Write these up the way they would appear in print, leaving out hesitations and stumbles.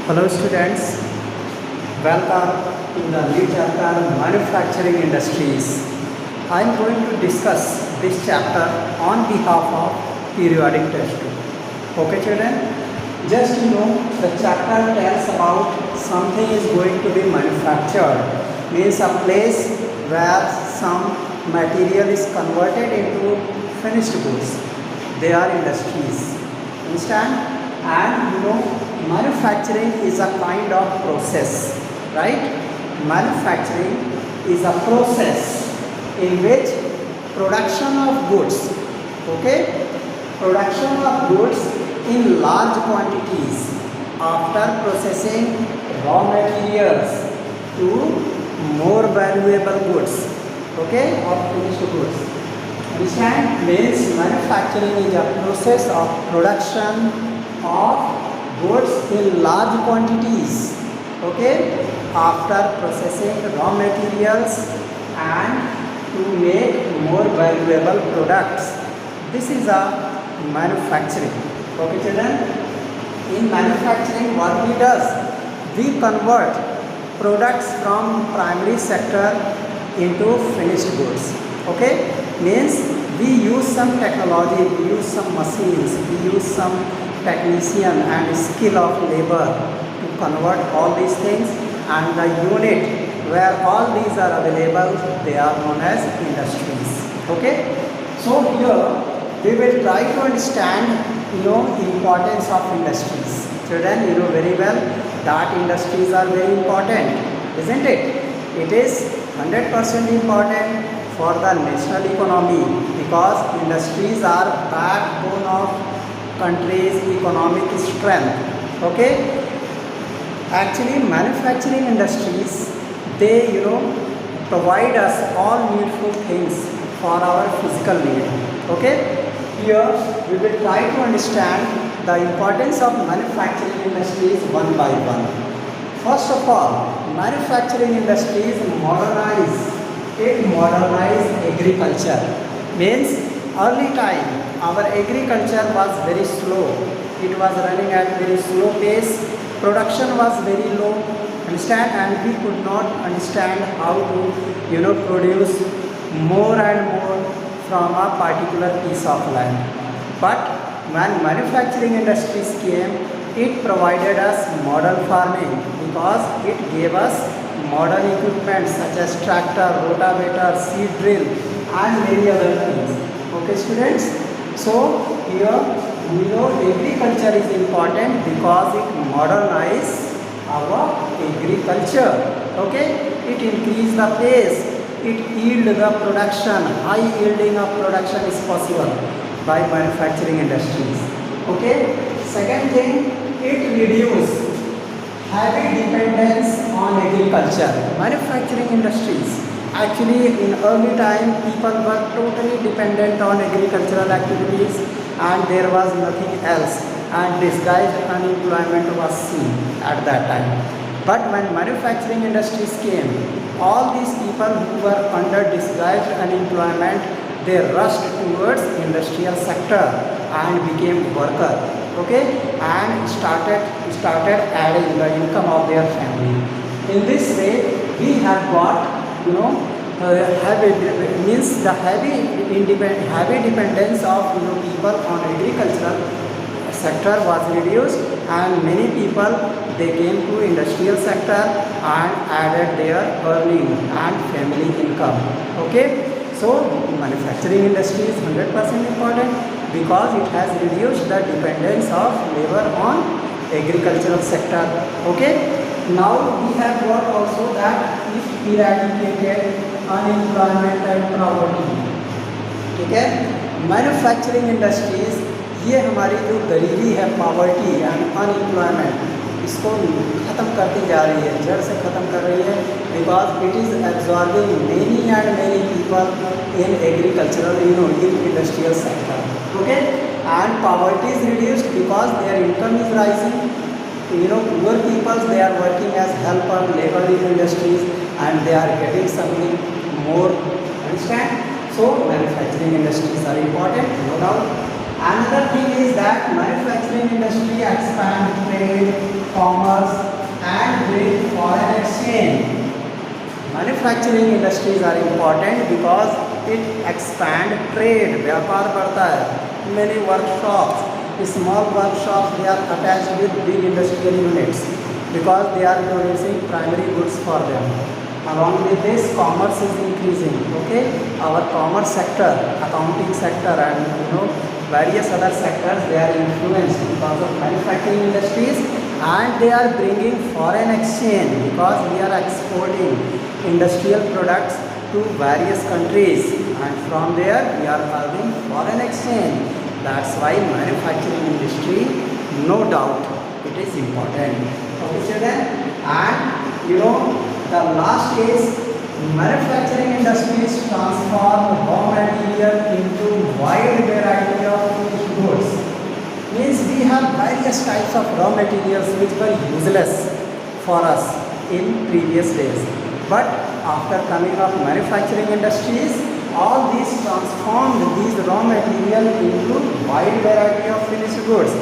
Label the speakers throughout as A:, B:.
A: Hello students, welcome to the new chapter Manufacturing Industries. I am going to discuss this chapter on behalf of periodic test. Okay children, just the chapter tells about something is going to be manufactured, means a place where some material is converted into finished goods. They are industries. Understand? And manufacturing is a kind of process, right? Manufacturing is a process in which production of goods, okay, production of goods in large quantities after processing raw materials to more valuable goods, okay, or finished goods. Understand? Means manufacturing is a process of production of goods in large quantities, okay, after processing raw materials and to make more valuable products. This is a manufacturing. Okay children, in manufacturing what we does, we convert products from primary sector into finished goods. Okay, means we use some technology, we use some machines, we use some technician and skill of labor to convert all these things, and the unit where all these are available, they are known as industries. Okay, so here we will try to understand importance of industries. Children, you know very well that industries are very important, isn't it? It is 100% important for the national economy because industries are backbone of country's economic strength. Okay, actually manufacturing industries, they provide us all needful things for our physical need. Okay, here we will try to understand the importance of manufacturing industries one by one. First of all, manufacturing industries modernize agriculture. Means early time our agriculture was very slow, it was running at very slow pace, production was very low, understand, and we could not understand how to produce more and more from a particular piece of land. But when manufacturing industries came, it provided us modern farming because it gave us modern equipment such as tractor, rotavator, seed drill and many other things. Okay students, so here agriculture is important because it modernizes our agriculture. Okay, it increases the pace, it yield the production, high yielding of production is possible by manufacturing industries. Okay, second thing, it reduces heavy dependence on agriculture. Manufacturing industries, actually in early time people were totally dependent on agricultural activities and there was nothing else, and disguised unemployment was seen at that time. But when manufacturing industries came, all these people who were under disguised unemployment, they rushed towards industrial sector and became worker, okay, and started adding the income of their family. In this way we have got heavy dependence of people on agricultural sector was reduced, and many people they came to industrial sector and added their earning and family income. Okay, so manufacturing industry is 100% important because it has reduced the dependence of labor on agricultural sector. Okay, now we have got also that it eradicated unemployment and poverty. ठीक है, manufacturing industries ये हमारी जो गरीबी है, poverty and unemployment, इसको ख़त्म करती जा रही है, जड़ से ख़त्म कर रही है because it is absorbing many and many people in agricultural in industrial sector. Okay, and poverty is reduced because there income is rising. Poor people, they are working as helper labor in industries and they are getting something more. Understand? So manufacturing industries are important, no doubt. Another thing is that manufacturing industry expand trade, commerce and bring foreign exchange. Manufacturing industries are important because it expand trade. व्यापार बढ़ता है. Many workshops, small workshops, they are attached with big industrial units because they are producing primary goods for them. Along with this, commerce is increasing. Okay, our commerce sector, accounting sector, and various other sectors, they are influenced because of manufacturing industries, and they are bringing foreign exchange because we are exporting industrial products to various countries, and from there we are earning foreign exchange. That's why manufacturing industry, no doubt, it is important. Okay, children, and the last is manufacturing industries transform raw material into wide variety of finished goods. Means we have various types of raw materials which were useless for us in previous days. But after coming up manufacturing industries, all these transformed these raw material into wide variety of finished goods.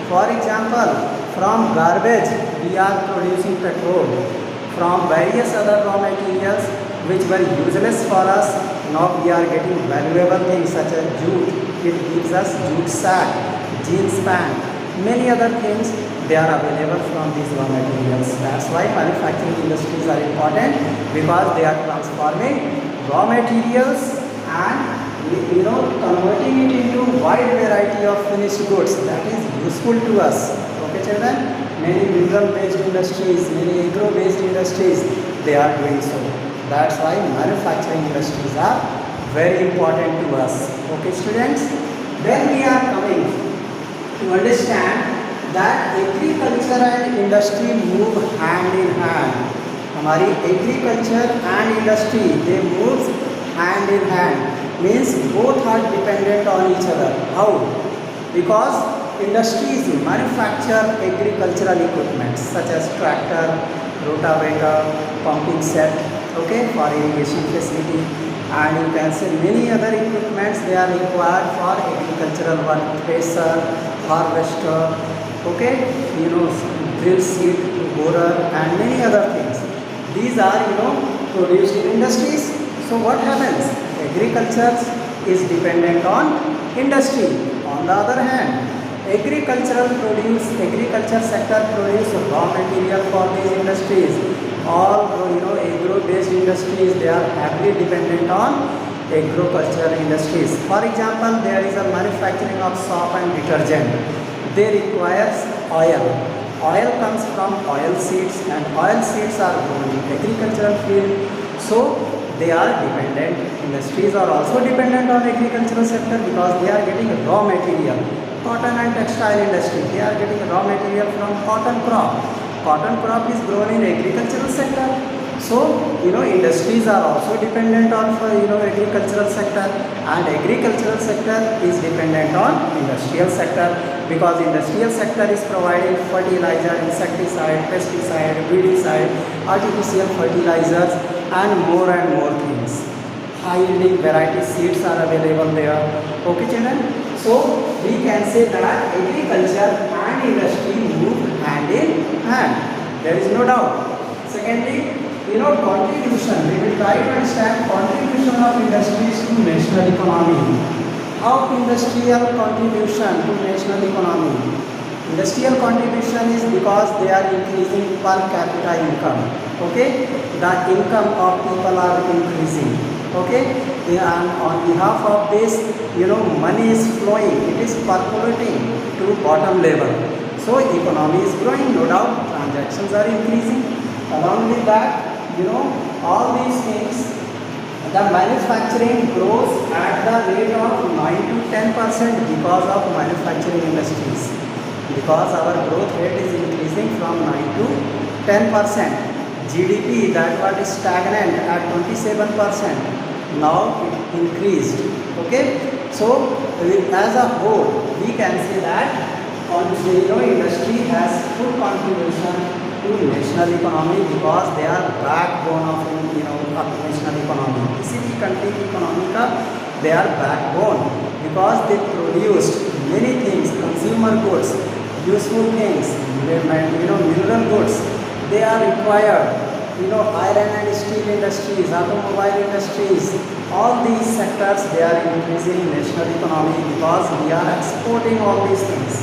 A: For example, from garbage we are producing petrol. From various other raw materials which were useless for us, now we are getting valuable things such as jute. It gives us jute sack, jeans pant, many other things, they are available from these raw materials. That's why manufacturing industries are important, because they are transforming raw materials and converting it into wide variety of finished goods that is useful to us. Okay, children, many mineral based industries, many agro based industries, they are doing so. That's why manufacturing industries are very important to us. Okay, students, then we are coming to understand that agriculture and industry move hand in hand. हमारी agriculture and industry, they move hand in hand. Means both are dependent on each other. How? Because industries manufacture agricultural equipment such as tractor, rotavator, pumping set, okay, for irrigation facility, and you can say many other equipments they are required for agricultural work, thresher, harvester, okay, drill seed, borer, and many other things. These are produced in industries. So what happens? Agriculture is dependent on industry. On the other hand, agriculture sector produce raw material for these industries. All agro-based industries, they are heavily dependent on agricultural industries. For example, there is a manufacturing of soap and detergent. They require oil. Oil comes from oil seeds, and oil seeds are grown in agricultural field. So they are dependent. Industries are also dependent on agricultural sector because they are getting raw material. Cotton and textile industry, they are getting raw material from cotton crop. Cotton crop is grown in agricultural sector. So industries are also dependent on agricultural sector, and agricultural sector is dependent on industrial sector, because industrial sector is providing fertilizer, insecticide, pesticide, weedicide, artificial fertilizers, and more things. High yielding variety seeds are available there. Okay, children. So we can say that agriculture and industry move hand in hand. There is no doubt. Secondly, contribution. We will try to understand contribution of industries to national economy. How industrial contribution to national economy? Industrial contribution is because they are increasing per capita income. Okay, the income of people are increasing. Okay, and on behalf of this, money is flowing. It is percolating to bottom level. So economy is growing. No doubt, transactions are increasing. Along with that, all these things, the manufacturing grows at the rate of 9 to 10% because of manufacturing industries. Because our growth rate is increasing from 9 to 10%. GDP that was stagnant at 27%. Now it increased. Okay. So as a whole, we can say that industry has full contribution to national economy because they are backbone of national economy. किसी भी country की economy का they are backbone because they produced many things, consumer goods. useful things, mineral goods, they are required. Iron and steel industries, automobile industries, all these sectors, they are increasing national economy because we are exporting all these things.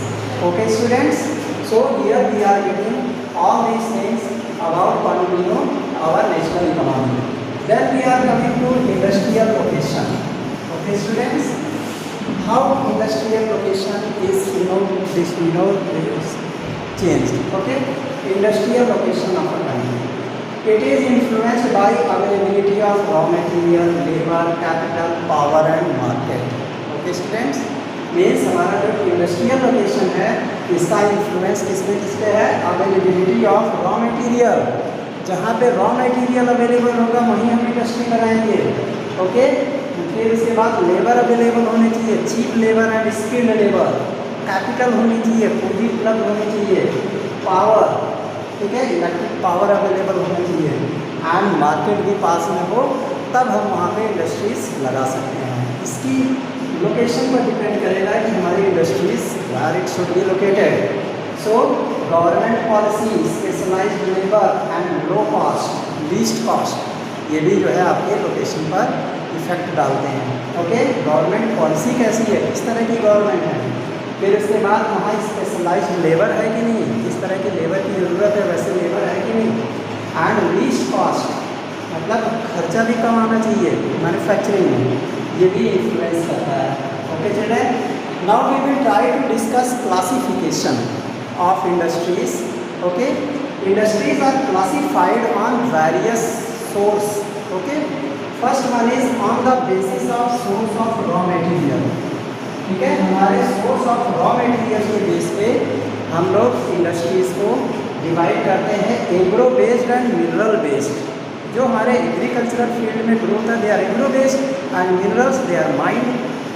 A: Okay, students? So here we are getting all these things about our national economy. Then we are coming to industrial location. Okay, students? How industrial location is changed. Okay, industrial location of a country. It is influenced by availability of raw material, labor, capital, power and market. Okay students, means हमारा जो industrial location है इसका influence किस पे है? Availability of raw material. जहाँ पे raw material available होगा वहीं हम इंडस्ट्री लगाएंगे। ओके, फिर उसके बाद लेबर अवेलेबल होनी चाहिए, cheap labour and skilled labour, capital होनी चाहिए, पूंजी उपलब्ध होनी चाहिए, पावर, ठीक है, इलेक्ट्रिक पावर अवेलेबल होनी चाहिए एंड मार्केट भी पास में हो, तब हम वहाँ पे इंडस्ट्रीज लगा सकते हैं। इसकी लोकेशन पर डिपेंड करेगा कि हमारी industries where it should be located. So government policy, specialised labour and low cost, least cost, ये भी जो है आपके लोकेशन पर इफेक्ट डालते हैं। ओके, गवर्नमेंट पॉलिसी कैसी है, किस तरह की गवर्नमेंट है, फिर उसके बाद वहाँ स्पेशलाइज्ड लेबर है कि नहीं, किस तरह की लेबर की ज़रूरत है वैसे लेबर है कि नहीं, एंड लीस्ट कॉस्ट मतलब खर्चा भी कम आना चाहिए मैन्युफैक्चरिंग में, ये भी इन्फ्लुएंस करता है। Okay children, now we will try to discuss classification of industries. Okay, industries are classified on various source. Okay, first one is on the basis of source of raw material. ठीक है, हमारे source of raw material के base पे हम लोग industries को divide करते हैं agro based and mineral based. जो हमारे एग्रीकल्चरल फील्ड में ग्रोथ है, they are agro based and minerals they are mined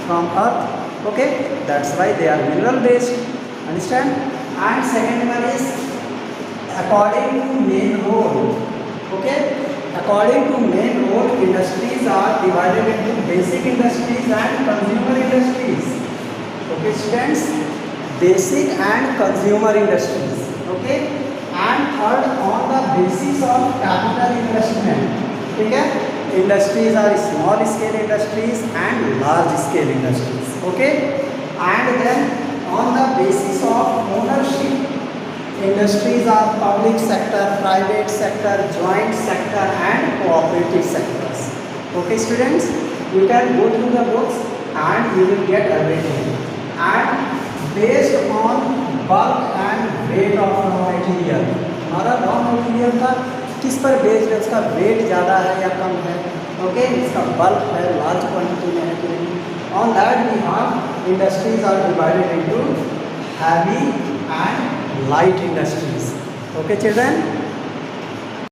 A: from earth. Okay, that's why they are mineral based, understand. And second one is according to main role. Okay, according to main role, industries are divided into basic industries and consumer industries. Okay students, basic and consumer industries. Okay, and third on the basis of capital investment. ठीक है, industries are small scale industries and large scale industries. Okay, and then on the basis of ownership, industries are public sector, private sector, joint sector and cooperative sectors. Okay students, you can go through the books and you will get everything. And based on bulk and weight of raw material, हमारा raw material का किस पर based है, उसका wait ज़्यादा है या कम है, ओके, इसका बल्क है, लार्ज क्वांटिटी में है कि नहीं, on that we have industries are divided into heavy and light industries. Okay children,